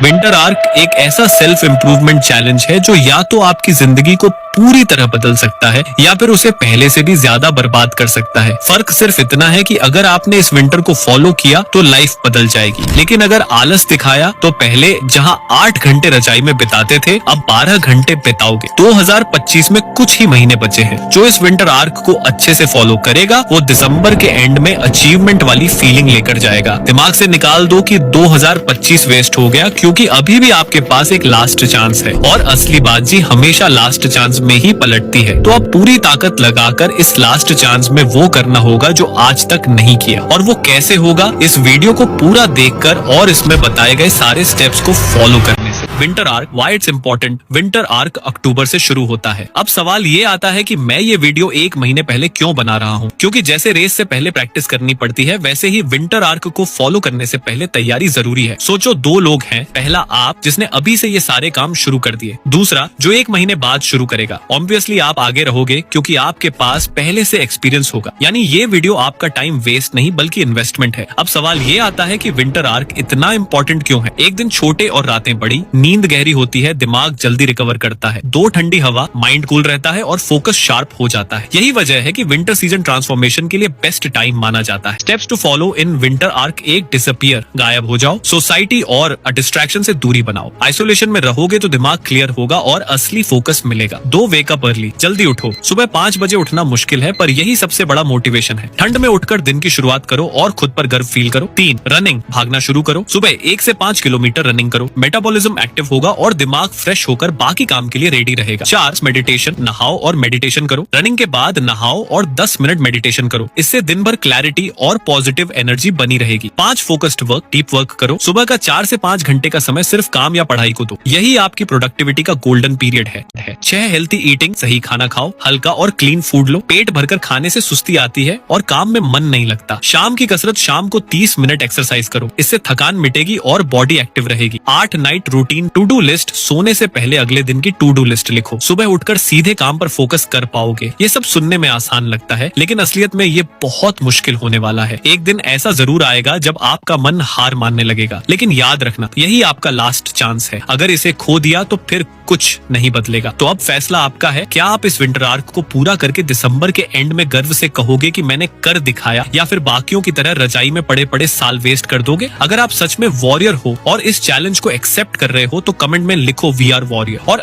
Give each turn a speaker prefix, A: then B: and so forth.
A: Winter arc एक ऐसा self improvement challenge है जो या तो आपकी जिंदगी को पूरी तरह बदल सकता है या फिर उसे पहले से भी ज्यादा बर्बाद कर सकता है। फर्क सिर्फ इतना है कि अगर आपने इस विंटर को फॉलो किया तो लाइफ बदल जाएगी, लेकिन अगर आलस दिखाया तो पहले जहां 8 घंटे रजाई में बिताते थे अब 12 घंटे बिताओगे। 2025 में कुछ ही महीने बचे हैं। जो इस विंटर आर्क को अच्छे से फॉलो करेगा वो दिसंबर के एंड में अचीवमेंट वाली फीलिंग लेकर जाएगा। दिमाग से निकाल दो कि 2025 वेस्ट हो गया, क्योंकि अभी भी आपके पास एक लास्ट चांस है और असली बाजी हमेशा लास्ट चांस में ही पलटती है। तो अब पूरी ताकत लगाकर इस लास्ट चांस में वो करना होगा जो आज तक नहीं किया। और वो कैसे होगा, इस वीडियो को पूरा देखकर और इसमें बताए गए सारे स्टेप्स को फॉलो करने से। Winter arc why it's important. Winter arc October से शुरू होता है। अब सवाल ये आता है कि मैं ये वीडियो 1 महीने पहले क्यों बना रहा हूँ, क्योंकि जैसे रेस से पहले प्रैक्टिस करनी पड़ती है वैसे ही विंटर आर्क को फॉलो करने से पहले तैयारी जरूरी है। सोचो 2 लोग हैं, पहला आप जिसने अभी से ये सारे काम शुरू कर दिए, दूसरा जो 1 महीने बाद शुरू करेगा। ऑब्वियसली आप आगे रहोगे क्योंकि आपके पास पहले से एक्सपीरियंस होगा। यानी ये वीडियो आपका टाइम वेस्ट नहीं बल्कि इन्वेस्टमेंट है। अब सवाल ये आता है कि विंटर आर्क इतना इंपॉर्टेंट क्यों है। एक दिन छोटे और रातें बड़ी, नींद गहरी होती है, दिमाग जल्दी रिकवर करता है, 2 ठंडी हवा, माइंड कूल रहता है और फोकस शार्प हो जाता है। यही वजह है कि विंटर सीजन ट्रांसफॉर्मेशन के लिए बेस्ट टाइम माना जाता है। Steps to follow in winter arc. एक, डिसअपियर, गायब हो जाओ। सोसाइटी और डिस्ट्रैक्शन से दूरी बनाओ। आइसोलेशन में रहोगे तो दिमाग क्लियर होगा और असली फोकस मिलेगा। 2, वेकअप अर्ली, जल्दी उठो। सुबह 5 बजे उठना मुश्किल है पर यही सबसे बड़ा मोटिवेशन है। ठंड में उठकर दिन की शुरुआत करो और खुद पर गर्व फील करो। 3, रनिंग, भागना शुरू करो। सुबह 1 से 5 किलोमीटर रनिंग करो। मेटाबॉलिज्म एक्टिव होगा और दिमाग फ्रेश होकर बाकी काम के लिए रेडी रहेगा। 4, मेडिटेशन, नहाओ और मेडिटेशन करो। रनिंग के बाद नहाओ और 10 मिनट मेडिटेशन करो। इससे दिन भर क्लैरिटी और पॉजिटिव एनर्जी बनी रहेगी। 5, फोकस्ड वर्क, डीप वर्क करो। सुबह का 4 से 5 घंटे का समय सिर्फ काम या पढ़ाई को दो। यही आपकी प्रोडक्टिविटी का गोल्डन पीरियड है। 6, हेल्थी ईटिंग, सही खाना खाओ, हल्का और क्लीन फूड लो। पेट भरकर खाने से सुस्ती आती है और काम में मन नहीं लगता। शाम की कसरत, शाम को 30 मिनट एक्सरसाइज करो। इससे थकान मिटेगी और बॉडी एक्टिव रहेगी। 8, night routine, to do list, सोने से पहले अगले दिन की टू डू लिस्ट लिखो। सुबह उठकर सीधे काम पर फोकस कर पाओगे। ये सब सुनने में आसान लगता है लेकिन असलियत में ये बहुत मुश्किल होने वाला है। एक दिन ऐसा जरूर आएगा जब आपका मन हार मानने लगेगा, लेकिन याद रखना यही आपका लास्ट चांस है। अगर इसे खो दिया तो फिर कुछ नहीं बदलेगा। तो अब फैसला आपका है, क्या आप इस विंटर आर्क को पूरा करके दिसंबर के एंड में गर्व से कहोगे कि मैंने कर दिखाया, या फिर बाकियों की तरह रजाई में पड़े पड़े साल वेस्ट कर दोगे। अगर आप सच में वॉरियर हो और इस चैलेंज को एक्सेप्ट कर रहे हो तो कमेंट में लिखो वी आर वॉरियर। और